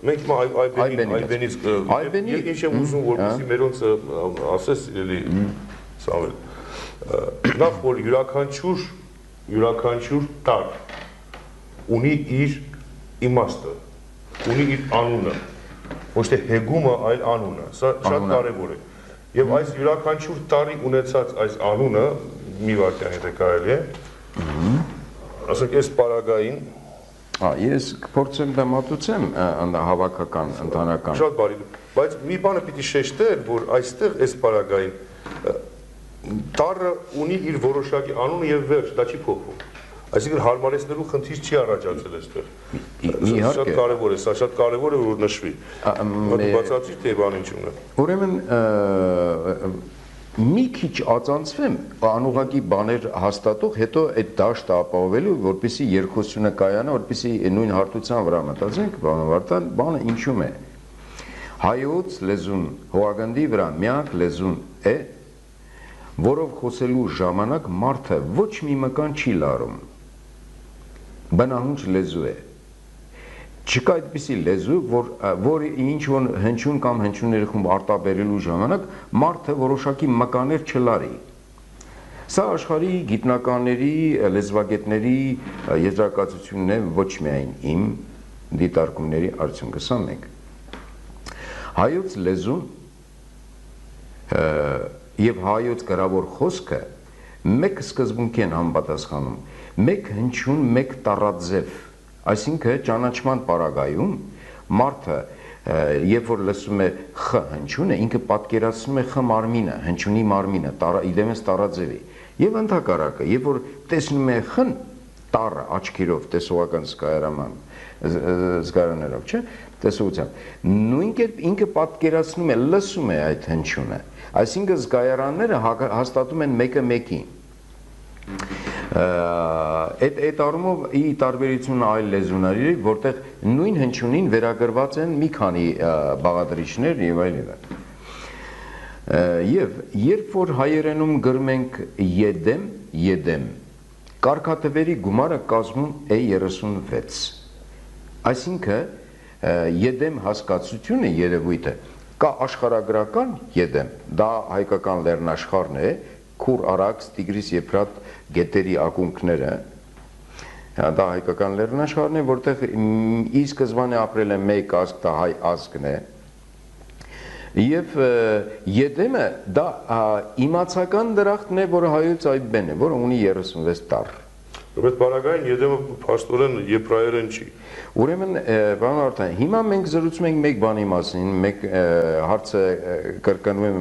Մենք այբենից ինչ եմ ուզում, որպեսզի մերոնց ասես իրելի Սամվել, նախ որ յուրաքանչյուր տար ունի իր իմաստը, ունի իր անունը, ոչ թե հեգումը, այլ անունը, սա շատ կարևոր է։ Եվ այս յուրաքանչյուր տարի ունեցած այս անունը, մի վարքյան եթե կարելի է, ասենք այս պարագային, ես կփորձեմ դա մատուցեմ հավաքական, ընդհանրական։ Շատ բարի, բայց մի բանը պիտի շեշտել, որ այստեղ այս պարագային տառը ունի իր որոշակի անունը եւ վերջ, դա չի փոխվում։ Այսինքն հարմարեցնելու խնդիր չի առաջացել այստեղ։ Շատ կարևոր է, սա շատ կարևոր է որ նշվի։ Դու բացատրիր թե բան ինչ ունի։ Ուրեմն մի քիչ ածանցվեմ անուղակի բաներ հաստատող, հետո այդ դաշտը ապահովելու, որպեսզի երկխոսությունը կայանա, որպեսզի նույն հարթության վրա մտածենք, պարոն Վարդան, բանը ինչու՞մ է։ Հայոց լեզուն հողագնդի վրա միակ լեզուն է, որով խոսելու ժամանակ մարդը ոչ մի մկան չի լարում։ Բնահունչ լեզու է։ Չկա այդպիսի լեզու, որ ինչ-որ հնչյուն կամ հնչյունների խումբ արտաբերելու ժամանակ մարդը որոշակի մկաներ չլարի։ Սա աշխարհի գիտնականների, լեզվագետների եզրակացությունն է, ոչ միայն իմ դիտարկումների արդյունքը, սա մեկ։ Հայոց լեզուն եւ հայոց գրավոր խոսքը մեկ սկզբունքի են համապատասխանում, մեկ հնչյուն, մեկ տառաձև, այսինքն ճանաչման պարագայում մարդը երբ որ լսում է խ հնչյունը, ինքը պատկերացնում է խ մարմինը, հնչյունի մարմինը, իդեմս տառաձևի, եւ ընդհակառակը, երբ որ տեսնում է խ տառը աչքերով, տեսողական զգարաներով, չէ՞, տեսողությամբ, նույն կերպ ինքը պատկերացնում է, լսում է այդ հնչյունը, այսինքն զգայարանները հաստատում են մեկը մեկին։ Այդ առումով ի տարբերություն այլ լեզուների, որտեղ նույն հնչյունին վերագրված են մի քանի բաղադրիչներ եւ այլն։ Եվ երբ որ հայերենում գրում ենք єդեմ, կարգաթվերի գումարը կազմում է 36։ Այսինքն єդեմ հասկացությունը, երևույթը կա աշխարհագրական єդեմ, դա հայկական լեռնաշխարհն է, Քուր, Արաքս, Տիգրիս, Եփրատ գետերի ակունքները, դա հայկական լեռնաշխարհն է, որտեղ ի սկզբանե ապրել է մեկ ազգ, դա հայ ազգն է, եւ єդեմը դա իմացական դրախտն է, որը հայոց այբեն է, որը ունի 36 տառ։ Բայց բարագային єդեմը փաստորեն եբրայերեն չի։ Ուրեմն, պարոն Վարդան, հիմա մենք զրուցում ենք մեկ բանի մասին, մեկ հարցը կրկնում եմ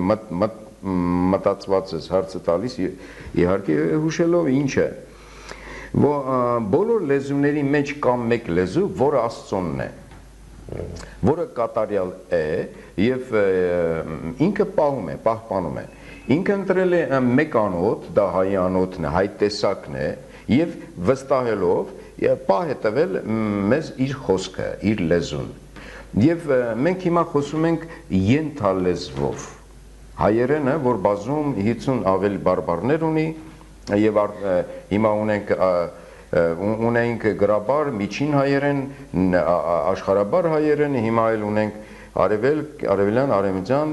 մտածված ես հարցը տալիս, իհարկե հուշելով ինչը, բոլոր լեզուների մեջ կա մեկ լեզու, որը Աստծոնն է, որը կատարյալ է եւ ինքը պահում է, պահպանում է։ Ինքը ընտրել է մեկ անոթ, դա հայ անոթն է, հայ տեսակն է, եւ վստահելով պահ է տվել մեզ իր խոսքը, իր լեզուն։ Եվ մենք հիմա խոսում ենք ենթալեզվով։ Հայերենը, որ բազում 50 ավելի բարբառներ ունի, եւ հիմա ունենք գրաբար, միջին հայերեն, աշխարհաբար հայերեն, հիմա էլ ունենք արևելյան, արևմտյան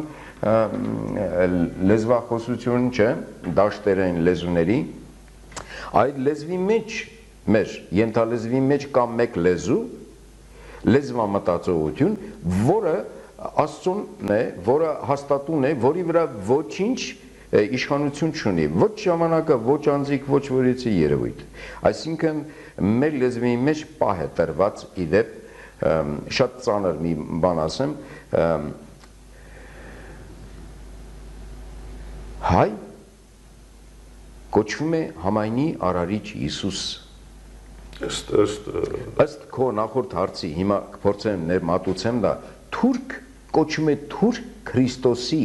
լեզվախոսություն, չէ, դաշտերային լեզուների։ Այդ լեզվի մեջ, մեր ենթալեզվի մեջ կա մեկ լեզու, լեզվամտածողություն, որը Աստծուն է, որը հաստատուն է, որի վրա ոչինչ իշխանություն չունի, ոչ ժամանակը, ոչ անձիկ, ոչ որիցի երևույթ։ Այսինքն մեր լեզվի մեջ պահ է տրված իդեպ, շատ ծանր մի բան ասեմ, հայ կոչվում է համայնի արարիչ Հիսուս։ Ըստ քո նախորդ հարցի, հիմա կփորձեմ մատուցեմ դա, թուրք կոչվում է թուրք Քրիստոսի,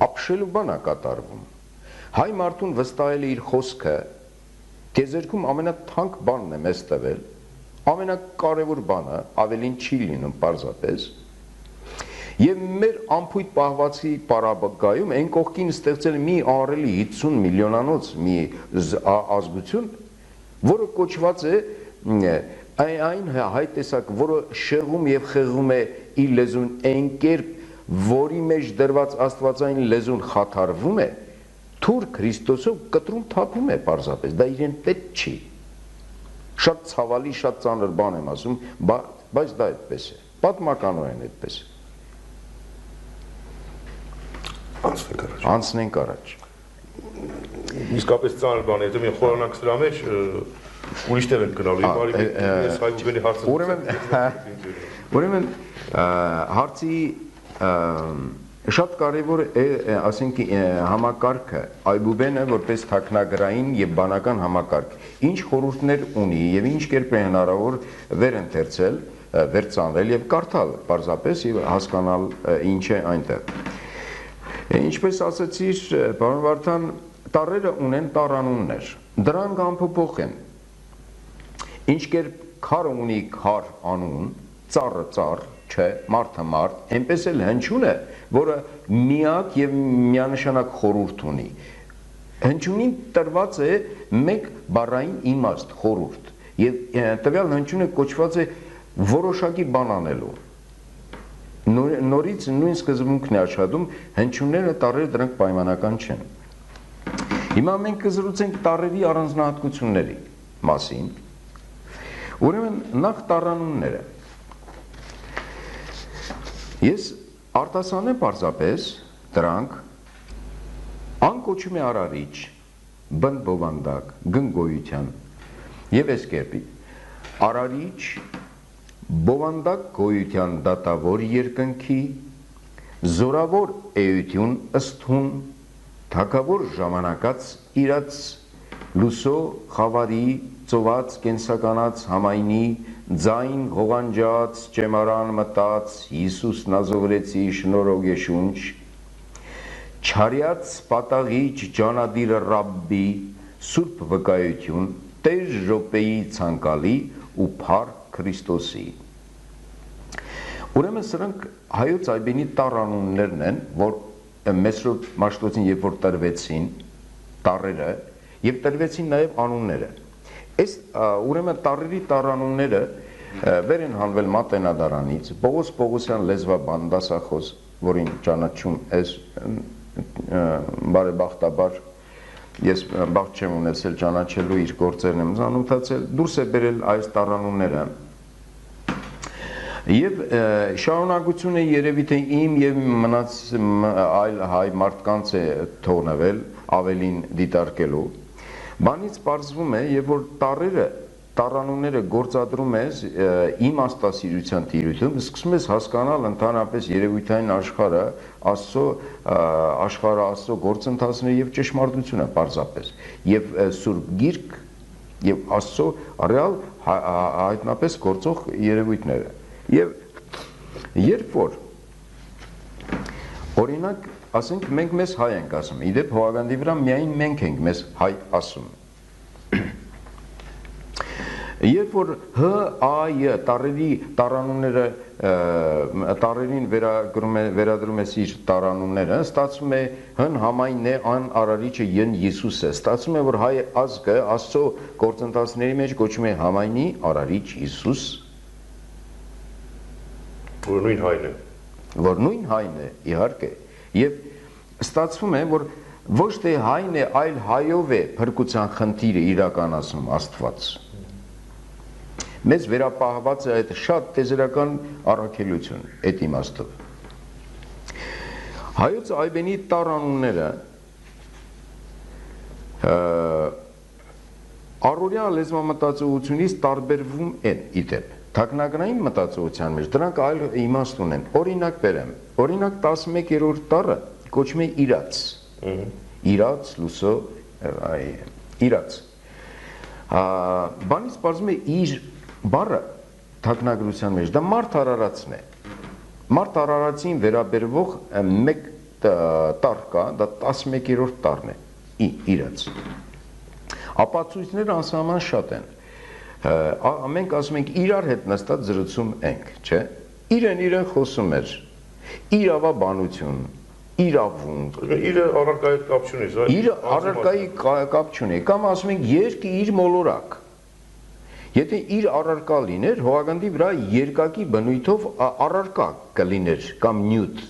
ապշելու բան է կատարվում։ Հայ մարդուն վստահել է իր խոսքը, տիեզերքում ամենաթանկ բանն է մեզ տվել, ամենակարևոր բանը, ավելին չի լինում պարզապես, եւ մեր ամփույթ պահվածքի պարագայում այն կողքին ստեղծել մի ահռելի 50 միլիոնանոց մի ազգություն, որը կոչված է այն հայ տեսակ, որը շեղում եւ խեղում է իր լեզուն այն կերպ, որի մեջ դրված աստվածային լեզուն խաթարվում է, թուր Քրիստոսով կտրում թափում է պարզապես, դա իրեն պետք չի։ Շատ ցավալի, շատ ծանր բան եմ ասում, բայց դա այդպես է, պատմականորեն այդպես է։ Անցնենք առաջ։ Իսկապես ծանր բան է, եթե մենք խորանանք սրա մեջ, ուրիշ տեղ ենք գնալու, ես հայուբենի հարցը։ Ուրեմն հարցի շատ կարևոր է, ասենք համակարգը, այբուբենը որպես թաքնագրային եւ բանական համակարգ, ինչ խորհուրդներ ունի եւ ինչ կերպ է հնարավոր վերընթերցել, վերցանել եւ կարդալ պարզապես եւ հասկանալ ինչ է այնտեղ։ Ինչպես ասացիր, պարոն Վարդան, տառերը ունեն տառանուններ, դրանք անփոփոխ են։ Ինչ կերպ քարը ունի քար անուն, ծառը ծառ, չէ, մարդը մարդ, այնպես էլ հնչյունը, որը միակ եւ միանշանակ խորհուրդ ունի։ Հնչյունին տրված է մեկ բառային իմաստ, խորհուրդ, եւ տվյալ հնչյունը կոչված է որոշակի բան անելու։ Նորից նույն սկզբունքն է աշխատում, հնչյունները, տառերը դրանք պայմանական չեն։ Հիմա մենք կզրուցենք տառերի առանձնահատկությունների մասին։ Ուրեմն նախ տառանունները։ Ես արտասանեմ պարզապես դրանք ան կոչում է արարիչ, բն բովանդակ, գնգոյության եւ այս կերպի արարիչ բովանդակ գոյության դատավոր երկնքի զորավոր էություն ըսթուն թակավոր ժամանակած իրաց լուսո խավարի ծոված կենսականած համայնի ձայն ղողանջած ճեմարան մտած Հիսուս նազովրեցի շնորհոգե շունչ չարյաց պատաղիչ ջանադիր ռաբբի սուրբ վկայություն տեր ժոպեի ցանկալի ու փառ Քրիստոսի։ Ուրեմն սրանք հայոց այբենի տառանուններն են, որ Մեսրոպ Մաշտոցին երբ որ տրվեցին տառերը եւ տրվեցին նաեւ անունները։ Այս ուրեմն տառերի տառանունները վեր են հանվել Մատենադարանից, Պողոս Պողոսյան լեզվաբան դասախոս, որին ճանաչում ես բարեբախտաբար ես բախտ չեմ ունեցել ճանաչելու իր գործերն եմ զանոթացել, դուրս է բերել այս տառանունները։ Եվ շարունակությունը երևի թե իմ եւ մնաց այլ հայ մարդկանց է թողնվել ավելին դիտարկելու։ Բանից պարզվում է, երբ որ տառանունները գործադրում ես իմաստասիրության տիրույթում, սկսում ես հասկանալ ընդհանրապես երևույթային աշխարհը, Աստծո գործընթացները եւ ճշմարտությունը պարզապես, եւ Սուրբ Գիրք եւ Աստծո ռեալ հայտնապես գործող երևույթները։ Եվ երբ որ օրինակ ասենք մենք մեզ հայ ենք ասում, իդեպ հողագանդի վրա միայն մենք ենք մեզ հայ ասում։ Երբ որ Հ-Ա-Յ տառերի տառանունները տառերին վերադրում ես իր տառանունները, ստացվում է հն համայն է ան արարիչը յն Հիսուս է, ստացվում է որ հայ ազգը Աստծո գործընթացների մեջ կոչվում է համայնի արարիչ Հիսուս, որ նույն հայն է։ Որ նույն հայն է, իհարկե։ Եվ ստացվում է, որ ոչ թե հայն է, այլ հայով է փրկության խնդիրը իրականացնում Աստված։ Մեզ վերապահված է այդ շատ տեզերական առաքելություն, այդ իմաստով։ Հայոց այբենի տառանունները առօրյա լեզվամտածողությունից տարբերվում են իդեպ։ Թաքնագրային մտածողության մեջ դրանք այլ իմաստ ունեն։ Օրինակ բերեմ։ Օրինակ 11-րդ տառը կոչվում է իրաց։ Իրաց, լուսո, իրաց։ Բանից պարզվում է իր բառը թաքնագրության մեջ, դա մարդ արարածն է։ Մարդ արարածին վերաբերվող մեկ տառ կա, դա 11-րդ տառն է, իրաց։ Ապացույցները անսահման շատ են։ Մենք ասում ենք իրար հետ նստած զրուցում ենք, չէ։ Իրեն խոսում էր, իրավաբանություն, իրավունք։ Իրը առարկայի կապ չունի, Իրը առարկայի կապ չունի, կամ ասում ենք երկը իր մոլորակ։ Եթե իր առարկա լիներ, հողագնդի վրա երկակի բնույթով առարկա կլիներ կամ նյութ,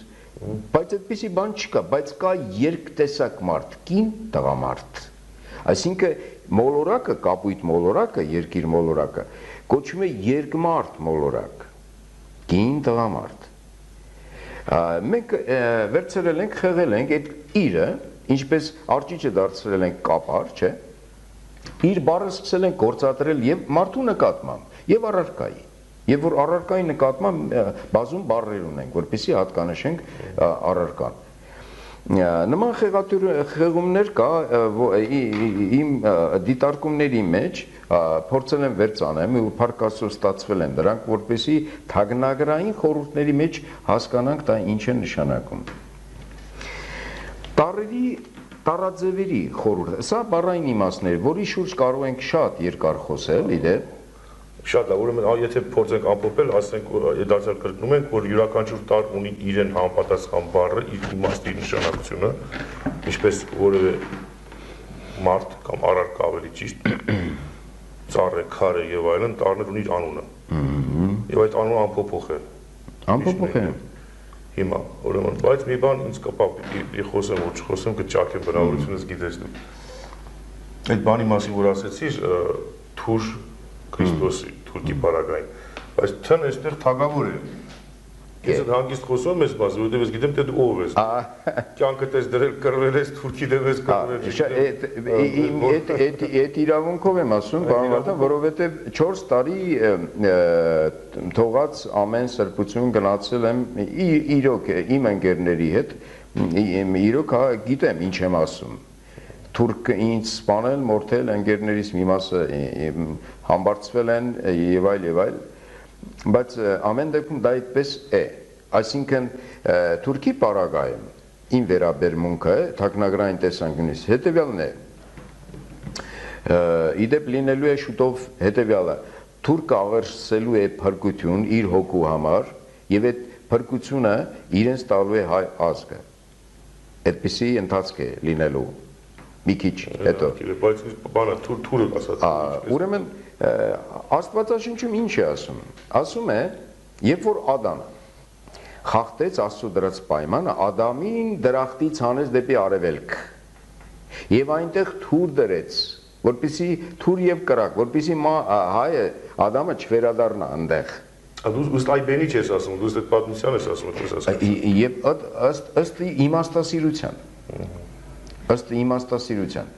բայց այդպիսի բան չկա, բայց կա երկտեսակ մարդ, կին տղամարդ։ Այսինքն մոլորակը, կապույտ մոլորակը, երկիր մոլորակը կոչվում է երկմարդ մոլորակ, կին տղամարդ։ Մենք վերցրել ենք, խեղել ենք այդ իրը, ինչպես արջիճը դարձրել ենք կապար, չէ՞։ Իր բառը սկսել ենք գործադրել եւ մարդու նկատմամբ, եւ առարկայի։ Եվ որ առարկայի նկատմամբ բազում բառեր ունենք, որպեսզի հատկանշենք առարկան։ Նման խեղումներ կա իմ դիտարկումների մեջ, փորձել եմ վերցանեմ ու փառք Աստծո ստացվել են դրանք, որպեսզի թագնագրային խորհուրդների մեջ հասկանանք դա ինչ է նշանակում։ Տարաձևերի խորհուրդ, սա բառային իմաստներ, որի շուրջ կարող ենք շատ երկար խոսել, իդեպ։ Շատ լավ, ուրեմն եթե փորձենք ամփոփել, ասենք դարձյալ կրկնում ենք, որ յուրաքանչյուր տառ ունի իրեն համապատասխան բառը, իր իմաստի նշանակությունը, ինչպես որևէ մարդ կամ առարկա ավելի ճիշտ, ծառ է, քար է եւ այլն, տառներ ունի իր անունը։ Եվ այդ անունը ամփոփող է։ Ամփոփող է։ Հիմա, ուրեմն, բայց մի բան ինձ կապավ, պիտի խոսեմ, որ չխոսեմ, կճակեմ բնավորությունս գիտես դու։ Այդ բանի մասին, որ ասեցիր, Թուր Քրիստոսի, Թուրքի պարագային, բայց թն այստեղ թագավոր է։ Ես այդ հանգիստ խոսում եմ ես մասը, որովհետև ես գիտեմ, թե դու ով ես։ Կյանքդ ես դրել, կռվել ես, Թուրքի դեմ ես կռվել։ Այդ իրավունքով եմ ասում, պարոն Վարդան, որովհետև 4 տարի թողած ամեն սրբություն գնացել եմ իրոք իմ ընկերների հետ, իրոք գիտեմ ինչ եմ ասում։ Թուրքը ինձ սպանել, մորթել, ընկերներից մի մասը համբարձվել են եւ այլ, բայց ամեն դեպքում դա այդպես է, այսինքն Թուրքի պարագայում իմ վերաբերմունքը թաքնագրային տեսանկյունից հետևյալն է, իդեպ լինելու է շուտով հետևյալը, թուրքը աղերսելու է փրկություն իր հոգու համար եւ այդ փրկությունը իրենց տալու է հայ ազգը, այդպիսի ընթացք է լինելու մի քիչ հետո։ Բայց բանը թուրը ասած։ Ուրեմն Աստվածաշնչում ինչ է ասում։ Ասում է, երբ որ Ադամը խախտեց Աստծո դրած պայմանը, Ադամին դրախտից հանեց դեպի արևելք եւ այնտեղ թուր դրեց, որպեսզի թուր եւ կրակ, որպեսզի հայը Ադամը չվերադառնա այնտեղ։ Դու ըստ այբենի չես ասում, դու ըստ այդ պատմության ես ասում, այդպես ասած։ Եվ ըստ իմաստասիրության։ Ըստ իմաստասիրության։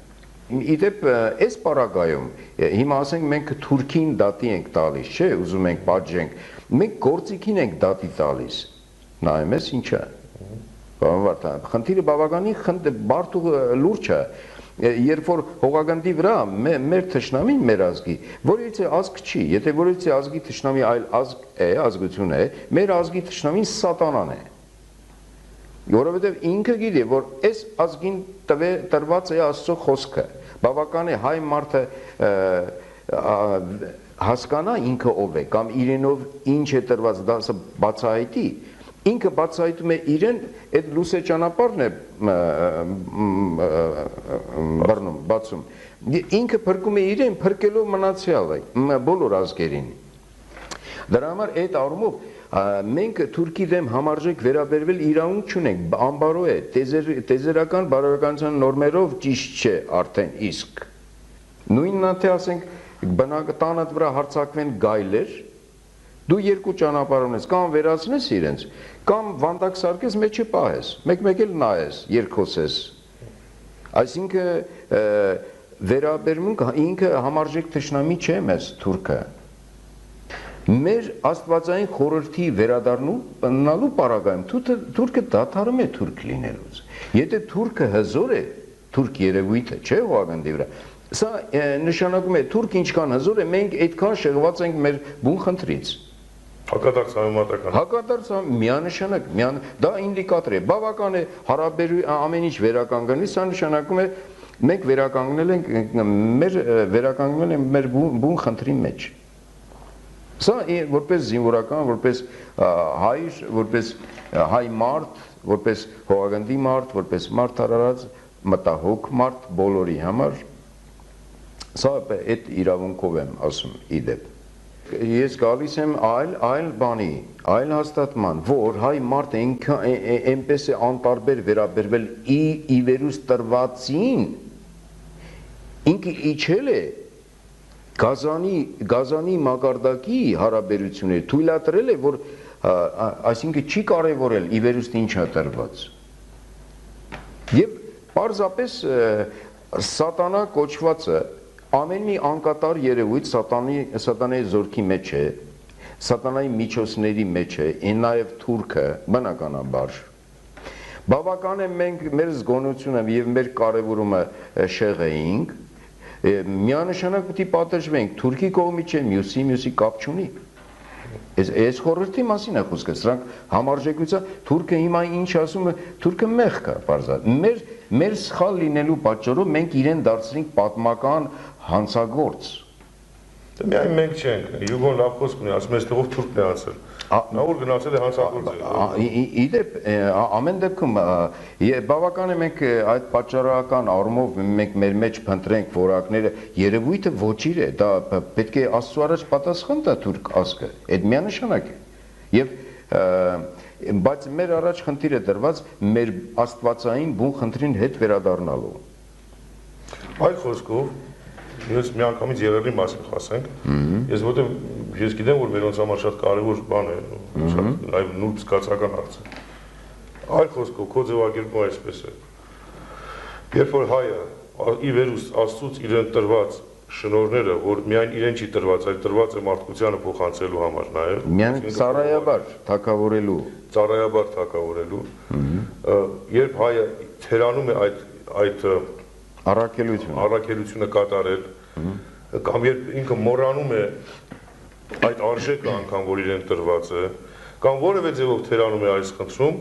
Իդեպ այս պարագայում, հիմա ասենք մենք Թուրքին դատի ենք տալիս, չէ, ուզում ենք պատժենք, մենք գործիքին ենք դատի տալիս, նայում ես ինչ է, պարոն Վարդան, խնդիրը բավականին բարդ ու լուրջ է, երբ որ հողագնդի վրա մեր թշնամին, մեր ազգի, որից է ազգ չի, եթե որից է ազգի թշնամի այլ ազգ է, ազգություն է, մեր ազգի թշնամին սատանան է, որովհետև ինքը գիտի, որ այս ազգին տրված է Աստծո խոսքը, բավական է հայ մարդը հասկանա ինքը ով է, կամ իրենով ինչ է տրված, դա բացահայտի, ինքը բացահայտում է իրեն, այդ լուսե ճանապարհն է բացում, ինքը փրկում է իրեն, փրկելով մնացյալը, բոլոր ազգերին, դրա համար այդ առումով մենք Թուրքի դեմ համարժեք վերաբերվել իրավունք չունենք, անբարո է, տեզերական բարոյականության նորմերով ճիշտ չէ արդեն իսկ։ Նույնն թե ասենք բնակտանդ վրա հարձակվեն գայլեր, դու երկու ճանապարհ ունես, կամ վերացնես իրենց, կամ վանդակ սարքես մեջը պահես, մեկ էլ նայես, երկխոսես։ Այսինքն վերաբերմունք ինքը համարժեք թշնամի չէ մեզ Թուրքը։ Մեր աստվածային խորհրդի վերադառնալու պարագայում թուրքը դադարում է թուրք լինելուց։ Եթե թուրքը հզոր է, թուրք երևույթը, չէ՞ հողագնդի վրա, սա նշանակում է թուրք ինչքան հզոր է, մենք այդքան շեղված ենք մեր բուն խնդրից։ Հակադարձ համեմատական։ Հակադարձ միանշանակ, դա ինդիկատոր է, բավական է ամեն ինչ վերականգնի, սա նշանակում է մենք վերականգնել ենք մեր բուն խնդրի մեջ։ Սա որպես զինվորական, որպես հայր, որպես հայ մարդ, որպես հողագնդի մարդ, որպես մարդ արարած մտահոգ մարդ բոլորի համար Սա այդ իրավունքով եմ ասում իդեպ։ Ես գալիս եմ այլ բանի, այլ հաստատման, որ հայ մարդը այնպես է անտարբեր վերաբերվել ի վերուս տրվածին, ինքը իջել է գազանի մակարդակի հարաբերությունները, թույլատրել է, որ այսինքն չի կարևորել ի վերուստ ինչա տրված։ Եվ պարզապես սատանա կոչվածը ամեն մի անկատար երևույթ սատանայի զորքի մեջ է, սատանայի միջոցների մեջ է, նաև թուրքը, բնականաբար։ Բավական է մենք մեր զգոնությունը և մեր կարևորումը շեղեինք, միանշանակ պիտի պատժվենք, թուրքի կողմի չէ, մյուսի կապ չունի։ Այս խորհրդի մասին է խոսքը, սրանք համարժեքության, թուրքը հիմա ինչ ասում է, թուրքը մեղք է, պարզად։ Մեր սխալ լինելու պատճառով մենք իրեն դարձրինք պատմական հանցագործ։ Միայն մենք չենք, Հյուգոն լավ խոսք ունի, ասում է, այստեղով թուրքն է անցել։ Նա որ գնացել է հանցագործ։ Իդեպ, ամեն դեպքում բավական է մենք այդ պատճառական առումով մենք մեր մեջ փնտրենք որակները, երևույթը ոչիր է, դա պետք է Աստծո առաջ պատասխան տա թուրք ազգը, այդ միանշանակ է։ Եվ բայց մեր առաջ խնդիր է դրված մեր աստվածային բուն խնդրին հետ վերադառնալու։ Այլ խոսքով Ես միանգամից եղերնի մասին խոսենք, ես գիտեմ, որ մերոնց համար շատ կարևոր բան է, շատ նաև նուրբ զգացական հարց է։ Այլ խոսքով, քո ձևակերպումը այսպես է։ Երբ որ հայը ի վերուս Աստծուց իրեն տրված շնորհները, որ միայն իրեն չի տրված, այլ տրված է մարդկությանը փոխանցելու համար նաև։ Միայն ծառայաբար թակավորելու։ Ծառայաբար թակավորելու։ Երբ հայը թերանում է այդ առաքելությունը կատարել, կամ երբ ինքը մոռանում է այդ արժեքը անգամ, որ իրեն տրված է, կամ որևէ ձևով թերանում է այս խնդրում,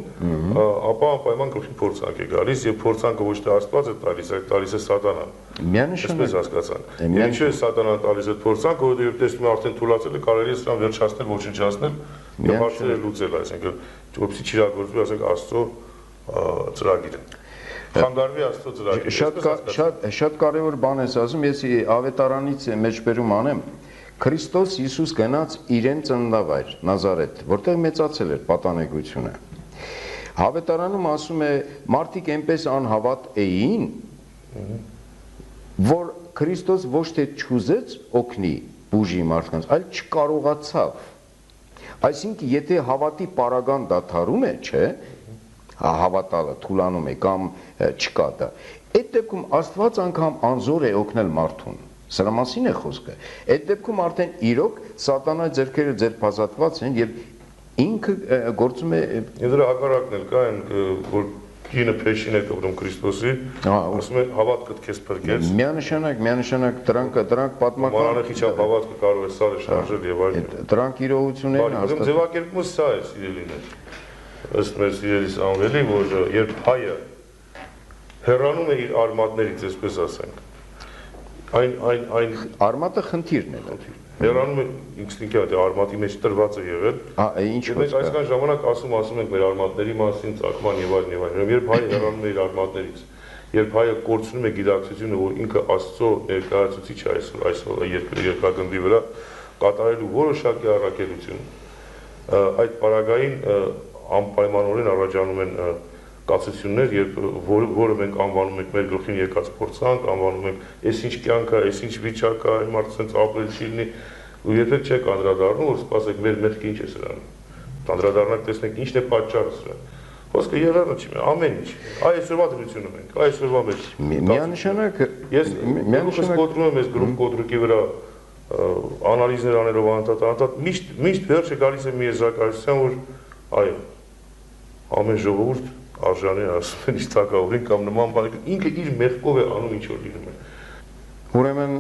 ապա անպայման գլխի փորձանք է գալիս, եւ փորձանքը ոչ թե Աստված է տալիս, այլ տալիս է սատանան։ Այսպես հասկացանք։ Ինչու է սատանան տալիս այդ փորձանքը, որովհետեւ տեսնում է արդեն թուլացել է, կարելի է սրան վերջացնել, ոչնչացնել եւ հարցերը լուծել, այսինքն որպեսզի չիրագործվի, ասենք Աստծո ծրագիրը։ Խանգարվի Աստծո ծրագիրը։ Շատ կարևոր բան ես ասում, ես ավետարանից մեջբերում անեմ։ Քրիստոս Հիսուս գնաց իրեն ծննդավայր Նազարեթ, որտեղ մեծացել էր պատանեկությունը։ Ավետարանում ասում է, մարդիկ այնպես անհավատ էին, որ Քրիստոս ոչ թե չուզեց օգնի բուժի մարդկանց, այլ չկարողացավ։ Այսինքն, եթե հավատի պարագան դադարում է, չէ, հավատալը թուլանում է կամ չկա դա։ Այդ դեպքում Աստված անգամ անզոր է օգնել մարդուն։ Սրա մասին է խոսքը։ Այդ դեպքում արդեն իրոք սատանայի ձեռքերը ձերբազատված են եւ ինքը գործում է դրա հակառակն էլ կա այն որ կինը փեշին է կողմ Քրիստոսի, ասում է հավատքդ քեզ փրկեց։ Միանշանակ դրանք պատմական Մանրախի չափ հավատքը կարող է սարը շարժել եւ այլն։ Դրանք իրողություններ են հաստատ։ Ձևակերպումը սա է, սիրելիներ։ Ըստ մեր սիրելի Սամվելի, որ երբ հայը հեռանում է իր արմատներից, այսպես ասենք, այն արմատը խնդիրն է։ Հեռանում է ինքնին արմատի մեջ տրված է եղել։ Մենք այսքան ժամանակ ասում ենք մեր արմատների մասին, ծագման եւ այլն եւ այլն։ Երբ հայը հեռանում է իր արմատներից, երբ հայը կորցնում է գիտակցությունը, որ ինքը Աստծո ներկայացուցիչ է այսօր երկրագնդի վրա, կատարելու որոշակի առաքելություն, այդ պարագային անպայմանորեն առաջանում են կացություններ, որը մենք անվանում ենք մեր գլխին եկած փորձանք, անվանում ենք այս ինչ կյանք է, այս ինչ վիճակ է, մարդը սենց ապրել չի լինի, ու երբեք չեք անդրադառնում, որ սպասեք մեր մեղքը ինչ է սրան։ Անդրադառնանք, տեսնենք ինչն է պատճառը սրան։ Խոսքը եղանը չի, ամեն ինչ։ Այսօրվա դրությունում ենք, այսօրվա մեջ։ Միանշանակ ես կոտրում եմ այս գրուպ կոտրուկի վրա անալիզներ անելով անդադ միշտ վերջը գալիս է մի եզրակացության, որ այո, ամեն ժողովուրդ արժանի է ասում են ինչ թակավորին կամ նման բան, ինքը իր մեղքով է անում ինչ որ լինում է։ Ուրեմն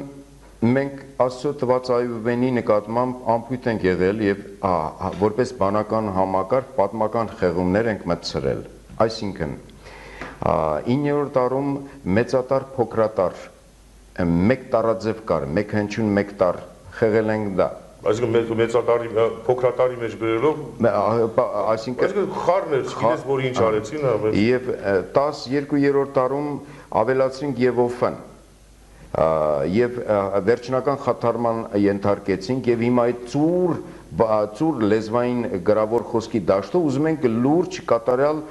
մենք Աստծո տված այուբենի նկատմամբ անփույթ ենք եղել եւ որպես բանական համակարգ պատմական խեղումներ ենք մտցրել։ Այսինքն 9-րդ տարում մեծատար փոքրատար մեկ տարաձև կար, մեկ հնչյուն մեկ տար խեղել ենք դա։ Այսինքն մեծատարի փոքրատարի մեջ բերելով այսինքն խառն էր, չգիտես որ ինչ արեցին, եւ 12-րդ տարում ավելացրինք եւ օֆն Եվ վերջնական խաթարման ենթարկեցինք եւ հիմա այդ ծուր լեզվային գրավոր խոսքի դաշտով ուզում ենք լուրջ կատարյալ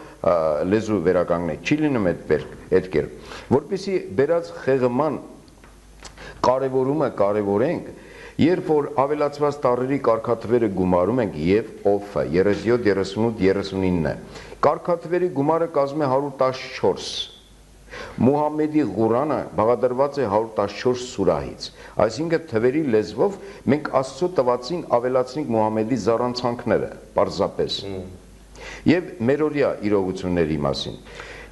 լեզու վերականգնել, չի լինում այդ կերպ, որպեսզի բերած խեղման կարևորումը կարևորենք, երբ որ ավելացված տառերի կարգաթվերը գումարում ենք եւ օֆը 37, 38, 39, կարգաթվերի գումարը կազմում է 114, Մուհամմեդի Ղուրանը բաղադրված է 114 սուրահից, այսինքն թվերի լեզվով մենք Աստծո տվածին ավելացնենք Մուհամմեդի զառանցանքները, պարզապես, եւ մերօրյա իրողությունների մասին։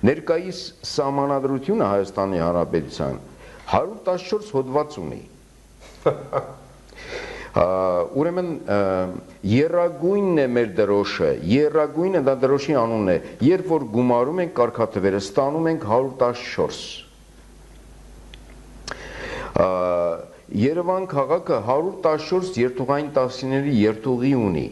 Ներկայիս սահմանադրությունը Հայաստանի Հանրապետության 114 հոդված ունի։ Ուրեմն երագույնն է մեր դրոշը, երագույնը դա դրոշի անունն է, երբ որ գումարում ենք կարգաթվերը, ստանում ենք 114։ Երևան քաղաքը 114 երթուղային տաքսիների երթուղի ունի։